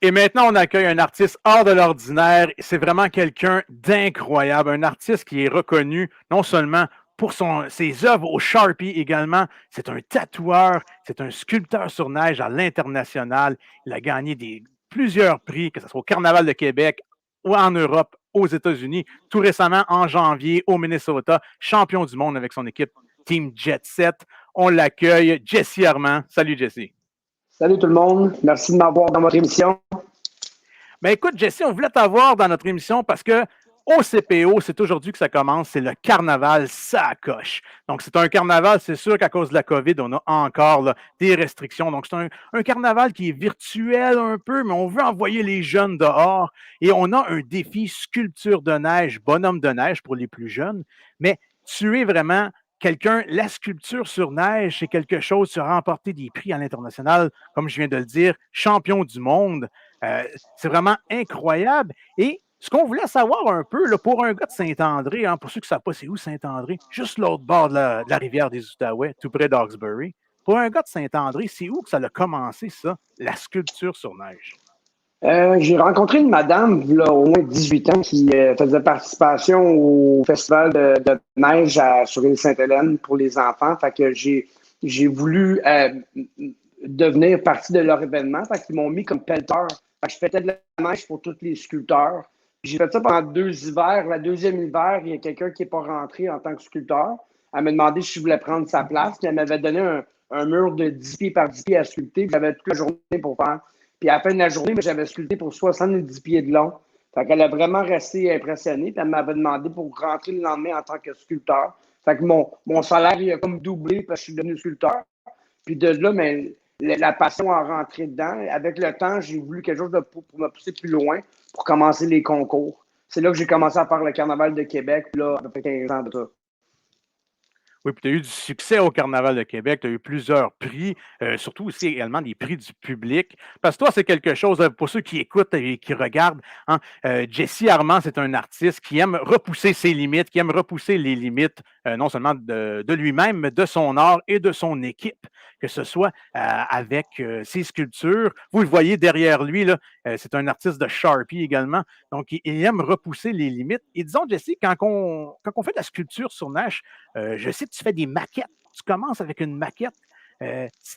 Et maintenant, on accueille un artiste hors de l'ordinaire. C'est vraiment quelqu'un d'incroyable, un artiste qui est reconnu non seulement pour ses œuvres au Sharpie également, c'est un tatoueur, c'est un sculpteur sur neige à l'international. Il a gagné plusieurs prix, que ce soit au Carnaval de Québec ou en Europe, aux États-Unis, tout récemment en janvier au Minnesota, champion du monde avec son équipe Team Jet Set. On l'accueille, Jesse Armand. Salut Jesse. Salut tout le monde, merci de m'avoir dans votre émission. Ben écoute, Jesse, on voulait t'avoir dans notre émission parce que au CPO, c'est aujourd'hui que ça commence, c'est le carnaval Sacoche. Donc, c'est un carnaval, c'est sûr qu'à cause de la COVID, on a encore là, des restrictions. Donc, c'est un carnaval qui est virtuel un peu, mais on veut envoyer les jeunes dehors. Et on a un défi sculpture de neige, bonhomme de neige pour les plus jeunes. Mais tu es vraiment quelqu'un, la sculpture sur neige, c'est quelque chose, tu as remporté des prix à l'international, comme je viens de le dire, champion du monde. C'est vraiment incroyable. Et ce qu'on voulait savoir un peu, là, pour un gars de Saint-André, hein, pour ceux qui ne savent pas c'est où Saint-André, juste l'autre bord de la rivière des Outaouais, tout près d'Hawkesbury. Pour un gars de Saint-André, c'est où que ça a commencé, ça, la sculpture sur neige? J'ai rencontré une madame, là, au moins 18 ans, qui faisait participation au festival de neige sur l'île Sainte-Hélène pour les enfants. Fait que j'ai voulu devenir partie de leur événement. Fait qu'ils m'ont mis comme pelleteur. Fait que je faisais de la neige pour tous les sculpteurs. J'ai fait ça pendant 2 hivers. La deuxième hiver, il y a quelqu'un qui n'est pas rentré en tant que sculpteur. Elle m'a demandé si je voulais prendre sa place. Puis elle m'avait donné un mur de 10 pieds par 10 pieds à sculpter. J'avais toute la journée pour faire. Puis à la fin de la journée, j'avais sculpté pour 70 pieds de long. Fait qu'elle a vraiment resté impressionnée. Puis elle m'avait demandé pour rentrer le lendemain en tant que sculpteur. Fait que mon salaire, il a comme doublé parce que je suis devenu sculpteur. Puis de là, mais la passion a rentré dedans. Avec le temps, j'ai voulu quelque chose pour me pousser plus loin pour commencer les concours. C'est là que j'ai commencé à faire le Carnaval de Québec. Puis là, ça fait 15 ans de ça. Oui, puis tu as eu du succès au Carnaval de Québec, tu as eu plusieurs prix, surtout aussi également des prix du public. Parce que toi, c'est quelque chose, pour ceux qui écoutent et qui regardent, hein, Jesse Armand, c'est un artiste qui aime repousser ses limites, qui aime repousser les limites non seulement de lui-même, mais de son art et de son équipe, que ce soit avec ses sculptures. Vous le voyez derrière lui, là, c'est un artiste de Sharpie également. Donc, il aime repousser les limites. Et disons, Jesse, quand on fait de la sculpture sur neige, je sais que tu fais des maquettes. Tu commences avec une maquette.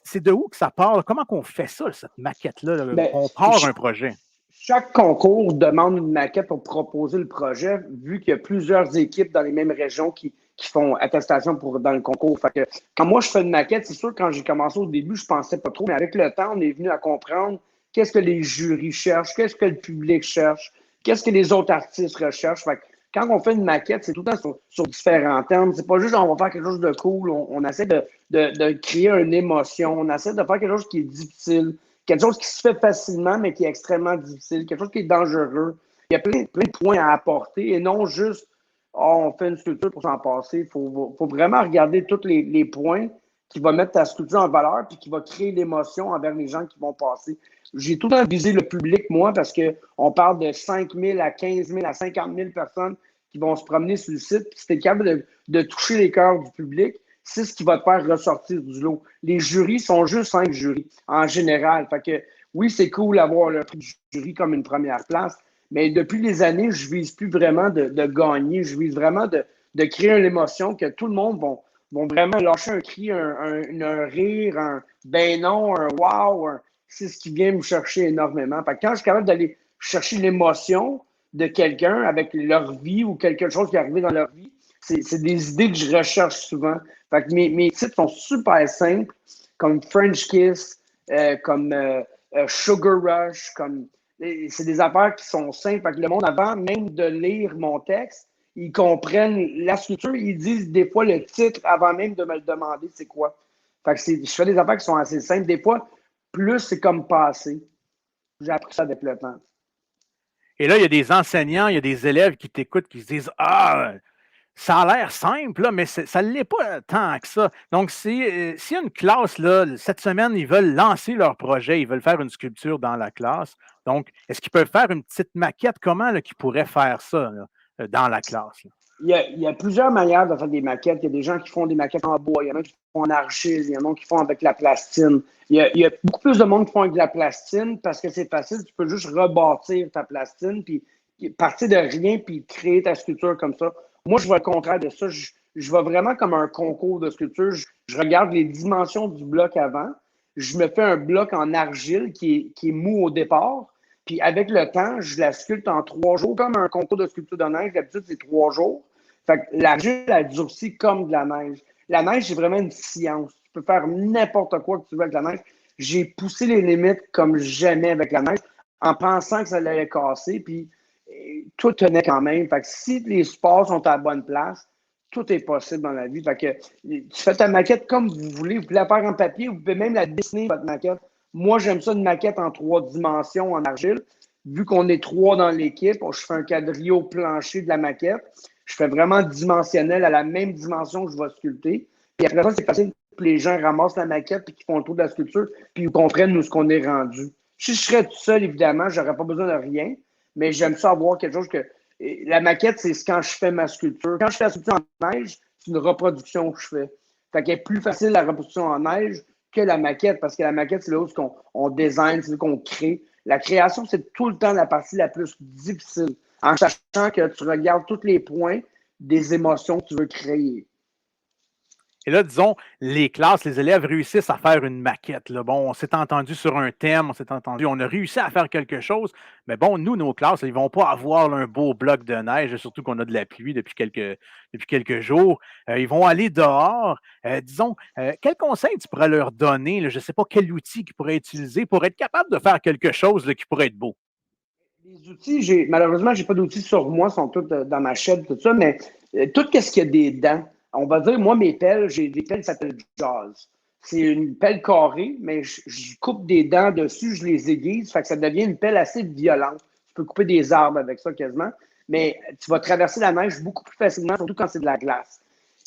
C'est de où que ça part? Comment qu'on fait ça, cette maquette-là? Ben, On part un projet. chaque concours demande une maquette pour proposer le projet, vu qu'il y a plusieurs équipes dans les mêmes régions qui font attestation dans le concours. Fait que, quand moi, je fais une maquette, c'est sûr que quand j'ai commencé au début, je pensais pas trop, mais avec le temps, on est venu à comprendre qu'est-ce que les jurys cherchent, qu'est-ce que le public cherche, qu'est-ce que les autres artistes recherchent. Fait que, quand on fait une maquette, c'est tout le temps sur différents termes. C'est pas juste on va faire quelque chose de cool. On essaie de créer une émotion. On essaie de faire quelque chose qui est difficile. Quelque chose qui se fait facilement, mais qui est extrêmement difficile. Quelque chose qui est dangereux. Il y a plein de points à apporter et non juste on fait une sculpture pour s'en passer. Il faut vraiment regarder tous les points qui vont mettre ta sculpture en valeur puis qui va créer l'émotion envers les gens qui vont passer. J'ai tout le temps visé le public, moi, parce qu'on parle de 5 000 à 15 000 à 50 000 personnes qui vont se promener sur le site. Puis si tu es capable de toucher les cœurs du public, c'est ce qui va te faire ressortir du lot. Les jurys sont juste 5 jurys, en général. Fait que oui, c'est cool d'avoir le prix du jury comme une première place, mais depuis des années, je vise plus vraiment de gagner. Je vise vraiment de créer une émotion que tout le monde vont vraiment lâcher un cri, un rire, un ben non, un wow. C'est ce qui vient me chercher énormément. Fait que quand je suis capable d'aller chercher l'émotion de quelqu'un avec leur vie ou quelque chose qui est arrivé dans leur vie, c'est des idées que je recherche souvent. Fait que mes titres sont super simples, comme French Kiss, comme Sugar Rush, c'est des affaires qui sont simples. Fait que le monde, avant même de lire mon texte, ils comprennent la structure, ils disent des fois le titre avant même de me le demander c'est quoi. Fait que je fais des affaires qui sont assez simples. Des fois, plus c'est comme passé. J'ai appris ça avec le temps. Et là, il y a des enseignants, il y a des élèves qui t'écoutent, qui se disent Ah, ça a l'air simple, là, mais ça ne l'est pas tant que ça. Donc, s'il y a une classe, là, cette semaine, ils veulent lancer leur projet, ils veulent faire une sculpture dans la classe. Donc, est-ce qu'ils peuvent faire une petite maquette? Comment là, qu'ils pourraient faire ça là, dans la classe? Là? Il y a plusieurs manières de faire des maquettes. Il y a des gens qui font des maquettes en bois, il y en a qui font en argile, il y en a qui font avec la plastine. Il y a beaucoup plus de monde qui font avec de la plastine parce que c'est facile. Tu peux juste rebâtir ta plastine, puis partir de rien, puis créer ta sculpture comme ça. Moi, je vois le contraire de ça. Je vois vraiment comme un concours de sculpture. Je regarde les dimensions du bloc avant. Je me fais un bloc en argile qui est mou au départ. Puis avec le temps, je la sculpte en 3 jours, comme un concours de sculpture de neige. D'habitude, c'est 3 jours. Fait que l'argile, elle durcit comme de la neige. La neige, c'est vraiment une science. Tu peux faire n'importe quoi que tu veux avec la neige. J'ai poussé les limites comme jamais avec la neige en pensant que ça allait casser. Puis tout tenait quand même. Fait que si les supports sont à la bonne place, tout est possible dans la vie. Fait que tu fais ta maquette comme vous voulez. Vous pouvez la faire en papier, vous pouvez même la dessiner, votre maquette. Moi, j'aime ça, une maquette en 3 dimensions en argile. Vu qu'on est 3 dans l'équipe, je fais un quadrillot plancher de la maquette. Je fais vraiment dimensionnel à la même dimension que je vais sculpter. Puis après ça, c'est facile que les gens ramassent la maquette et qu'ils font le tour de la sculpture puis ils comprennent où ce qu'on est rendu. Si je serais tout seul, évidemment, je n'aurais pas besoin de rien, mais j'aime ça avoir quelque chose que. La maquette, c'est quand je fais ma sculpture. Quand je fais la sculpture en neige, c'est une reproduction que je fais. Fait qu'elle est plus facile la reproduction en neige que la maquette, parce que la maquette, c'est là où on design, c'est là qu'on crée. La création, c'est tout le temps la partie la plus difficile, en sachant que tu regardes tous les points des émotions que tu veux créer. Et là, disons, les classes, les élèves réussissent à faire une maquette. Là. Bon, on s'est entendu sur un thème, on a réussi à faire quelque chose, mais bon, nous, nos classes, ils ne vont pas avoir là, un beau bloc de neige, surtout qu'on a de la pluie depuis quelques jours. Ils vont aller dehors. Disons, quel conseil tu pourrais leur donner? Là, je ne sais pas quel outil qu'ils pourraient utiliser pour être capable de faire quelque chose là, qui pourrait être beau. Les outils, malheureusement, j'ai pas d'outils sur moi, ils sont tous dans ma chaîne, tout ça, mais tout ce qu'il y a des dents. On va dire, moi, mes pelles, j'ai des pelles qui s'appellent Jaws. C'est une pelle carrée, mais je coupe des dents dessus, je les aiguise, fait que ça devient une pelle assez violente. Tu peux couper des arbres avec ça quasiment, mais tu vas traverser la neige beaucoup plus facilement, surtout quand c'est de la glace.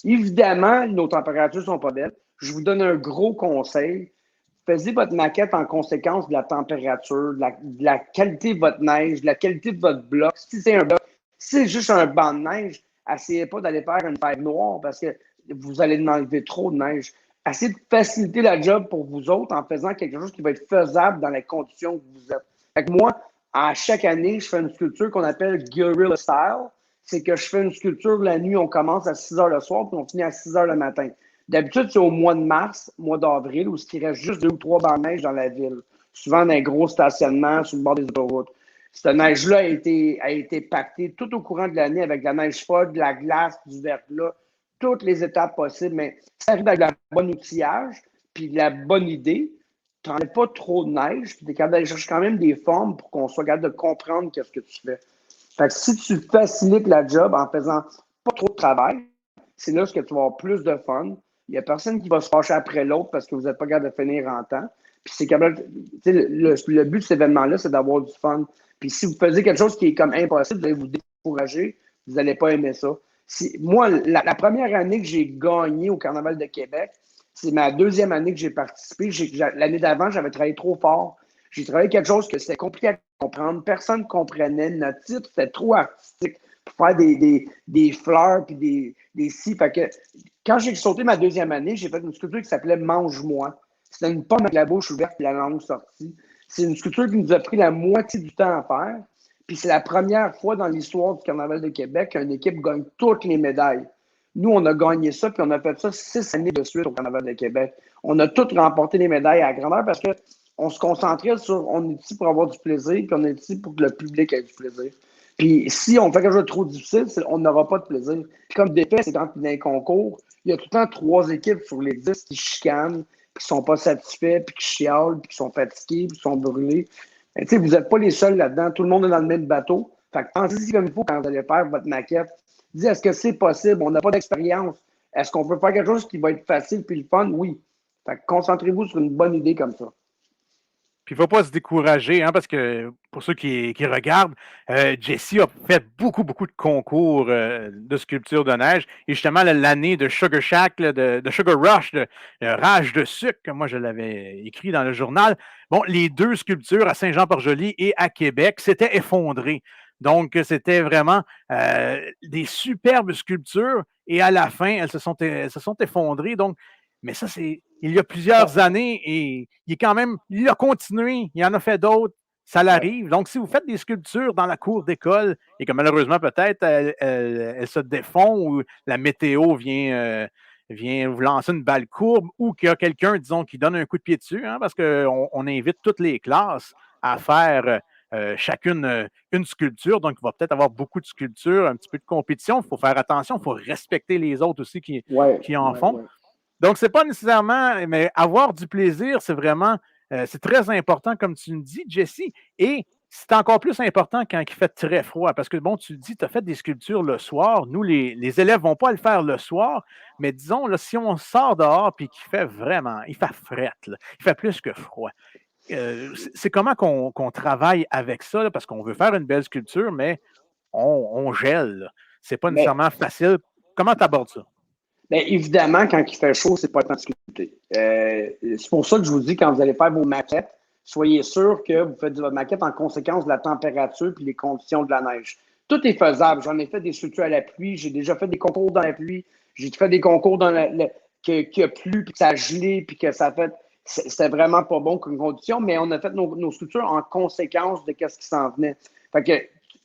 Évidemment, nos températures sont pas belles. Je vous donne un gros conseil. Faites votre maquette en conséquence de la température, de la qualité de votre neige, de la qualité de votre bloc. Si c'est un bloc, si c'est juste un banc de neige, essayez pas d'aller faire une paille noire parce que vous allez enlever trop de neige. Essayez de faciliter la job pour vous autres en faisant quelque chose qui va être faisable dans les conditions que vous êtes. Fait que moi, à chaque année, je fais une sculpture qu'on appelle Guerrilla Style. C'est que je fais une sculpture la nuit, on commence à 6 heures le soir, puis on finit à 6 heures le matin. D'habitude, c'est au mois de mars, mois d'avril, où il reste juste 2 ou 3 bancs de neige dans la ville. Souvent dans un gros stationnement sur le bord des autoroutes. Cette neige-là a été pactée tout au courant de l'année avec de la neige folle, de la glace, du verglas, toutes les étapes possibles. Mais ça arrive avec le bon outillage, puis la bonne idée. Tu n'enlèves pas trop de neige, puis tu es capable d'aller chercher quand même des formes pour qu'on soit capable de comprendre qu'est-ce que tu fais. Fait que si tu facilites la job en faisant pas trop de travail, c'est là que tu vas avoir plus de fun. Il n'y a personne qui va se fâcher après l'autre parce que vous n'êtes pas capable de finir en temps. Puis c'est capable. Le but de cet événement-là, c'est d'avoir du fun. Puis si vous faisiez quelque chose qui est comme impossible, vous allez vous décourager, vous n'allez pas aimer ça. Moi, la première année que j'ai gagné au Carnaval de Québec, c'est ma deuxième année que j'ai participé. L'année d'avant, j'avais travaillé trop fort. J'ai travaillé quelque chose que c'était compliqué à comprendre. Personne ne comprenait. Notre titre, c'était trop artistique pour faire des fleurs puis des scies. Fait que quand j'ai sauté ma deuxième année, j'ai fait une sculpture qui s'appelait Mange-moi. C'était une pomme avec la bouche ouverte et la langue sortie. C'est une sculpture qui nous a pris la moitié du temps à faire. Puis c'est la première fois dans l'histoire du Carnaval de Québec qu'une équipe gagne toutes les médailles. Nous, on a gagné ça, puis on a fait ça 6 années de suite au Carnaval de Québec. On a toutes remporté les médailles à grandeur parce qu'on se concentrait sur on est ici pour avoir du plaisir, puis on est ici pour que le public ait du plaisir. Puis si on fait quelque chose de trop difficile, on n'aura pas de plaisir. Puis comme d'épais, c'est quand il y a un concours, il y a tout le temps 3 équipes sur les 10 qui chicanent, puis qui ne sont pas satisfaits, puis qui chialent, puis qui sont fatigués, puis qui sont brûlés. Vous n'êtes pas les seuls là-dedans. Tout le monde est dans le même bateau. Fait que pensez-y comme il faut quand vous allez faire votre maquette. Dites, est-ce que c'est possible? On n'a pas d'expérience. Est-ce qu'on peut faire quelque chose qui va être facile puis le fun? Oui. Fait que concentrez-vous sur une bonne idée comme ça. Puis il ne faut pas se décourager, hein, parce que pour ceux qui regardent, Jesse a fait beaucoup, beaucoup de concours de sculpture de neige. Et justement, l'année de Sugar Shack, là, de Sugar Rush, de Rage de sucre, comme moi je l'avais écrit dans le journal, bon, les 2 sculptures à Saint-Jean-Port-Joli et à Québec s'étaient effondrées. Donc, c'était vraiment des superbes sculptures et à la fin, elles se sont effondrées. Donc, mais ça, c'est il y a plusieurs années et il a continué, il en a fait d'autres, ça l'arrive. Donc, si vous faites des sculptures dans la cour d'école et que malheureusement, peut-être, elles se défont ou la météo vient vous lancer une balle courbe ou qu'il y a quelqu'un, disons, qui donne un coup de pied dessus, hein, parce qu'on invite toutes les classes à faire chacune une sculpture. Donc, il va peut-être avoir beaucoup de sculptures, un petit peu de compétition. Il faut faire attention, il faut respecter les autres aussi qui en font. Donc, c'est pas nécessairement, mais avoir du plaisir, c'est vraiment, c'est très important, comme tu me dis, Jesse. Et c'est encore plus important quand il fait très froid. Parce que, bon, tu le dis, tu as fait des sculptures le soir. Nous, les élèves ne vont pas le faire le soir. Mais disons, là, si on sort dehors et qu'il fait vraiment, il fait fret, là, il fait plus que froid. C'est comment qu'on travaille avec ça, là, parce qu'on veut faire une belle sculpture, mais on gèle. C'est pas Mais, nécessairement facile. Comment tu abordes ça? bien, évidemment, quand il fait chaud, c'est pas le temps de sculpter. C'est pour ça que je vous dis, quand vous allez faire vos maquettes, soyez sûr que vous faites votre maquette en conséquence de la température et les conditions de la neige. Tout est faisable. J'en ai fait des sculptures à la pluie, j'ai déjà fait des concours dans la pluie, j'ai fait des concours dans qu'il a plu, puis que ça a gelé, puis que ça a fait. C'était vraiment pas bon comme condition, mais on a fait nos sculptures en conséquence de ce qui s'en venait. Fait que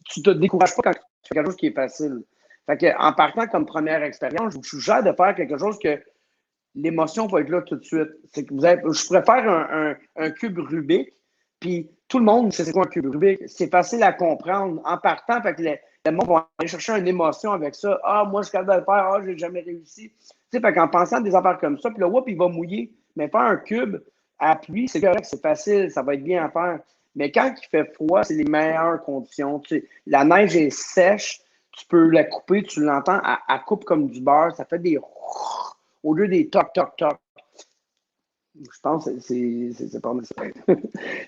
tu te décourages pas quand tu fais quelque chose qui est facile. Fait que, en partant comme première expérience, je vous suggère de faire quelque chose que l'émotion va être là tout de suite. C'est que je pourrais faire un cube Rubik, puis tout le monde sait c'est quoi un cube Rubik. C'est facile à comprendre. En partant, fait que le monde va aller chercher une émotion avec ça. Ah, moi, je suis capable de le faire. Ah, j'ai jamais réussi. Tu sais, fait qu'en pensant à des affaires comme ça, puis là, il va mouiller. Mais faire un cube à pluie, c'est correct, c'est facile, ça va être bien à faire. Mais quand il fait froid, c'est les meilleures conditions. Tu sais, la neige est sèche, tu peux la couper, tu l'entends, elle coupe comme du beurre, ça fait des au lieu des toc, toc, toc. Je pense que c'est pas mal ça.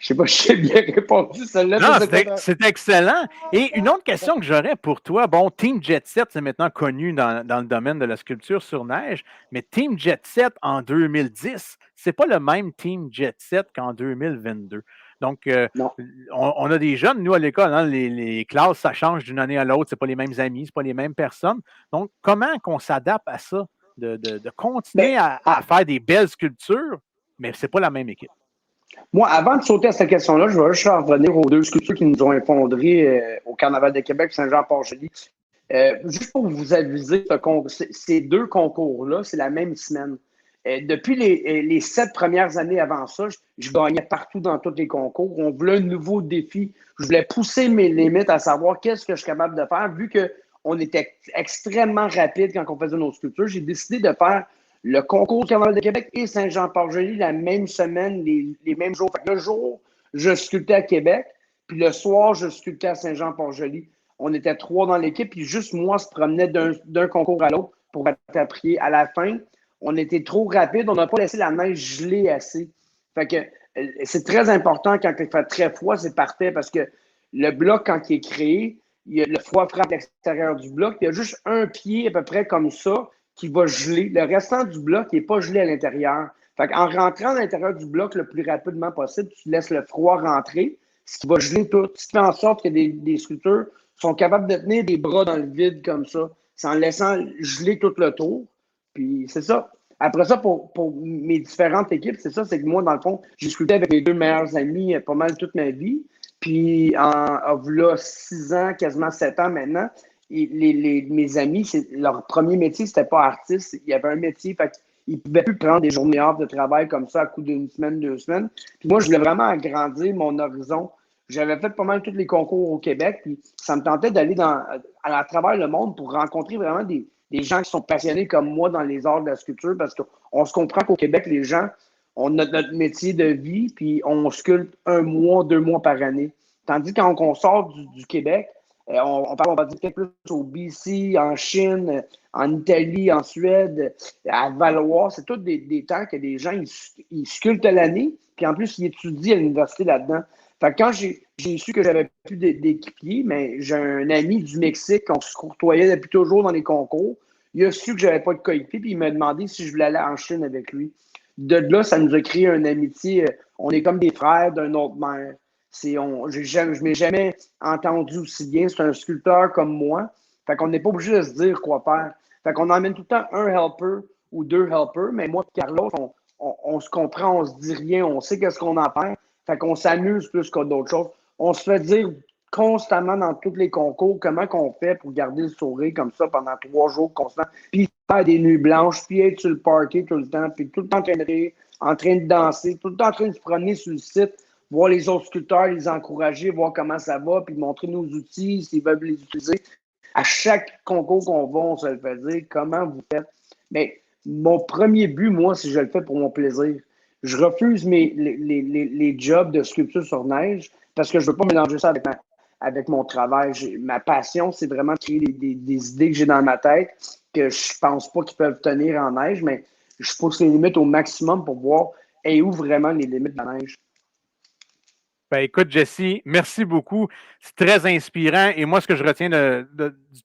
Je sais pas si j'ai bien répondu celle-là. Non, c'est excellent. Et une autre question que j'aurais pour toi, bon, Team Jet Set, c'est maintenant connu dans le domaine de la sculpture sur neige, mais Team Jet Set en 2010, c'est pas le même Team Jet Set qu'en 2022. Donc, Non. on a des jeunes, nous, à l'école, hein, les classes, ça change d'une année à l'autre, c'est pas les mêmes amis, c'est pas les mêmes personnes. Donc, comment qu'on s'adapte à ça, de continuer Ben, à faire des belles sculptures, mais c'est pas la même équipe? moi, avant de sauter à cette question-là, je vais juste revenir aux deux sculptures qui nous ont effondré au Carnaval de Québec, Saint-Jean-Port-Joli. Juste pour vous aviser, ces deux concours-là, c'est la même semaine. Depuis les 7 premières années avant ça, je gagnais partout dans tous les concours. On voulait un nouveau défi. Je voulais pousser mes limites à savoir qu'est-ce que je suis capable de faire. Vu qu'on était extrêmement rapide quand on faisait nos sculptures, j'ai décidé de faire le concours du Carnaval de Québec et Saint-Jean-Port-Joli la même semaine, les mêmes jours. Fait que le jour, je sculptais à Québec, puis le soir, je sculptais à Saint-Jean-Port-Joli. On était 3 dans l'équipe, puis juste moi se promenait d'un concours à l'autre pour rattraper. À la fin, on était trop rapide, on n'a pas laissé la neige geler assez. Fait que c'est très important quand il fait très froid, c'est parfait parce que le bloc, quand il est créé, le froid frappe l'extérieur du bloc, puis il y a juste un pied à peu près comme ça qui va geler. Le restant du bloc n'est pas gelé à l'intérieur. Fait qu'en rentrant à l'intérieur du bloc le plus rapidement possible, tu laisses le froid rentrer, ce qui va geler tout. Ce qui fait en sorte que des sculptures sont capables de tenir des bras dans le vide comme ça, sans laissant geler tout le tour. Puis c'est ça. Après ça, pour mes différentes équipes, c'est ça, c'est que moi, dans le fond, j'ai sculpté avec mes deux meilleurs amis pas mal toute ma vie. Puis, là, 6 ans, quasiment 7 ans maintenant, mes amis, leur premier métier, c'était pas artiste. Il y avait un métier, fait qu'ils ne pouvaient plus prendre des journées off de travail comme ça à coup d'une semaine, 2 semaines. Puis moi, je voulais vraiment agrandir mon horizon. J'avais fait pas mal tous les concours au Québec, puis ça me tentait d'aller à travers le monde pour rencontrer vraiment des gens qui sont passionnés comme moi dans les arts de la sculpture, parce qu'on se comprend qu'au Québec, les gens, on a notre métier de vie, puis on sculpte 1 mois, 2 mois par année. Tandis que quand on sort du Québec, on va dire peut-être plus au BC, en Chine, en Italie, en Suède, à Valois. C'est tous des temps que des gens, ils sculptent l'année, puis en plus, ils étudient à l'université là-dedans. Fait que quand j'ai su que j'avais plus d'équipiers, mais j'ai un ami du Mexique qu'on se courtoyait depuis toujours dans les concours. Il a su que j'avais pas de coéquipier, puis il m'a demandé si je voulais aller en Chine avec lui. De là, ça nous a créé une amitié. On est comme des frères d'une autre mère. Je m'ai jamais entendu aussi bien. C'est un sculpteur comme moi. Fait qu'on n'est pas obligé de se dire quoi faire. Fait qu'on emmène tout le temps un helper ou deux helpers, mais moi et Carlos, on se comprend, on se dit rien, on sait qu'est-ce qu'on en fait. Fait qu'on s'amuse plus que d'autres choses. On se fait dire constamment dans tous les concours comment qu'on fait pour garder le sourire comme ça pendant 3 jours constants, puis faire des nuits blanches, puis être sur le parquet tout le temps, puis tout le temps en train de rire, en train de danser, tout le temps en train de se promener sur le site, voir les autres sculpteurs, les encourager, voir comment ça va, puis montrer nos outils s'ils veulent les utiliser. À chaque concours qu'on va, on se le fait dire comment vous faites. Mais mon premier but, moi, si je le fais pour mon plaisir, je refuse les jobs de sculpture sur neige parce que je ne veux pas mélanger ça avec mon travail. Ma passion, c'est vraiment de créer des idées que j'ai dans ma tête que je pense pas qu'ils peuvent tenir en neige, mais je pousse les limites au maximum pour voir où vraiment les limites de la neige. Ben, écoute, Jesse, merci beaucoup. C'est très inspirant. Et moi, ce que je retiens de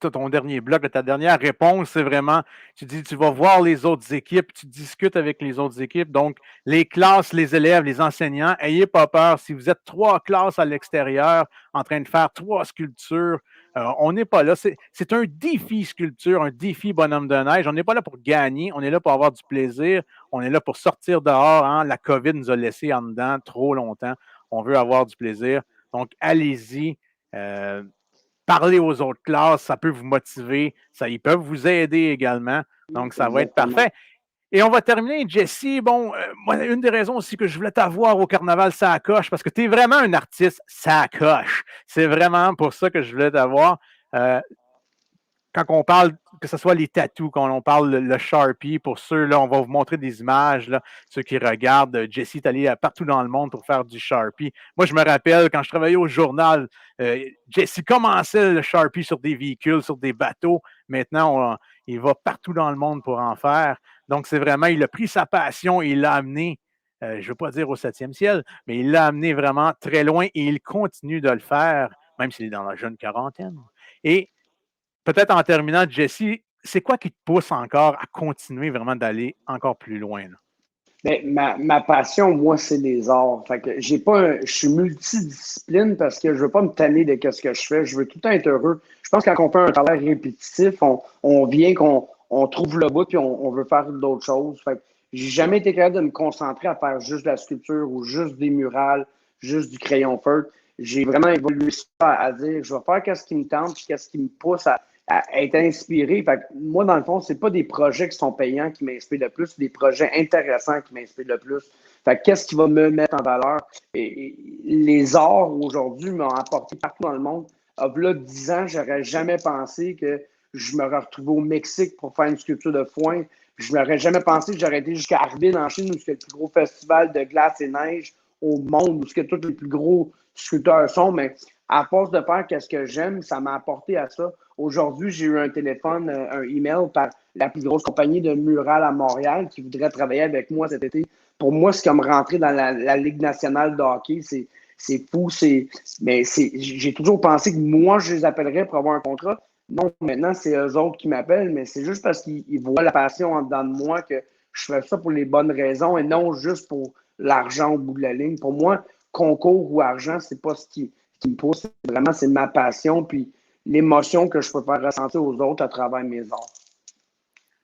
ton dernier bloc, de ta dernière réponse, c'est vraiment, tu dis, tu vas voir les autres équipes, tu discutes avec les autres équipes. Donc, les classes, les élèves, les enseignants, ayez pas peur. Si vous êtes 3 classes à l'extérieur en train de faire 3 sculptures, on n'est pas là. C'est un défi sculpture, un défi bonhomme de neige. On n'est pas là pour gagner, on est là pour avoir du plaisir. On est là pour sortir dehors. Hein. La COVID nous a laissés en dedans trop longtemps. On veut avoir du plaisir. Donc, allez-y. Parlez aux autres classes. Ça peut vous motiver. Ils peuvent vous aider également. Donc, ça va être parfait. Et on va terminer, Jesse. Bon, moi, une des raisons aussi que je voulais t'avoir au carnaval, ça coche, parce que tu es vraiment un artiste, ça coche. C'est vraiment pour ça que je voulais t'avoir. Quand on parle, que ce soit les tatous, quand on parle le Sharpie, pour ceux, là, on va vous montrer des images, là, ceux qui regardent. Jesse est allé partout dans le monde pour faire du Sharpie. Moi, je me rappelle, quand je travaillais au journal, Jesse commençait le Sharpie sur des véhicules, sur des bateaux. Maintenant, il va partout dans le monde pour en faire. Donc, c'est vraiment, il a pris sa passion et il l'a amené, je ne veux pas dire au 7e ciel, mais il l'a amené vraiment très loin et il continue de le faire, même s'il est dans la jeune quarantaine. Et peut-être en terminant, Jesse, c'est quoi qui te pousse encore à continuer vraiment d'aller encore plus loin? Là? Mais ma passion, moi, c'est les arts. Fait que je suis multidiscipline parce que je veux pas me tanner de ce que je fais. Je veux tout le temps être heureux. Je pense que quand on fait un travail répétitif, on vient qu'on trouve le bout puis on veut faire d'autres choses. Fait que j'ai jamais été capable de me concentrer à faire juste de la sculpture ou juste des murales, juste du crayon feutre. J'ai vraiment évolué ça à dire, je vais faire ce qui me tente puis qu'est-ce qui me pousse à être inspiré. Fait que moi, dans le fond, c'est pas des projets qui sont payants qui m'inspirent le plus, c'est des projets intéressants qui m'inspirent le plus. Fait que qu'est-ce qui va me mettre en valeur? Et les arts aujourd'hui m'ont apporté partout dans le monde. Là, 10 ans, j'aurais jamais pensé que je me retrouvais au Mexique pour faire une sculpture de foin. Je n'aurais jamais pensé que j'aurais été jusqu'à Harbin en Chine, où c'est le plus gros festival de glace et neige au monde, où ce que tous les plus gros sculpteurs sont. Mais à force de faire ce que j'aime, ça m'a apporté à ça. Aujourd'hui, j'ai eu un téléphone, un email par la plus grosse compagnie de murales à Montréal qui voudrait travailler avec moi cet été. Pour moi, c'est comme rentrer dans la Ligue nationale de hockey. C'est fou. Mais j'ai toujours pensé que moi, je les appellerais pour avoir un contrat. Non, maintenant, c'est eux autres qui m'appellent, mais c'est juste parce qu'ils voient la passion en dedans de moi que je fais ça pour les bonnes raisons et non juste pour l'argent au bout de la ligne. Pour moi, concours ou argent, c'est pas ce qui me pousse. Vraiment, c'est ma passion. Puis l'émotion que je peux faire ressentir aux autres à travers mes arts.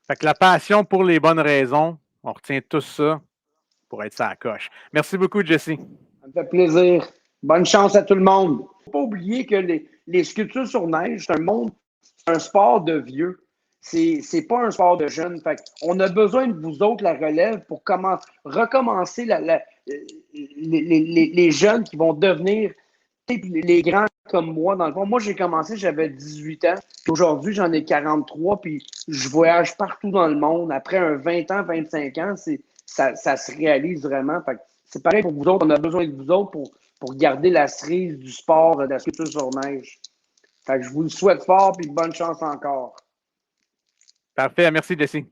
Fait que la passion pour les bonnes raisons, on retient tout ça pour être ça à coche. Merci beaucoup, Jesse. Ça me fait plaisir. Bonne chance à tout le monde. Il ne faut pas oublier que les sculptures sur neige, c'est un sport de vieux. C'est pas un sport de jeunes. Fait on a besoin de vous autres, la relève, pour recommencer les jeunes qui vont devenir les grands comme moi, dans le fond. Moi, j'ai commencé, j'avais 18 ans. Puis aujourd'hui, j'en ai 43. Puis je voyage partout dans le monde. Après un 20 ans, 25 ans, ça se réalise vraiment. Fait que c'est pareil pour vous autres. On a besoin de vous autres pour garder la cerise du sport de la sculpture sur neige. Fait que je vous le souhaite fort. Puis bonne chance encore. Parfait. Merci, Jesse.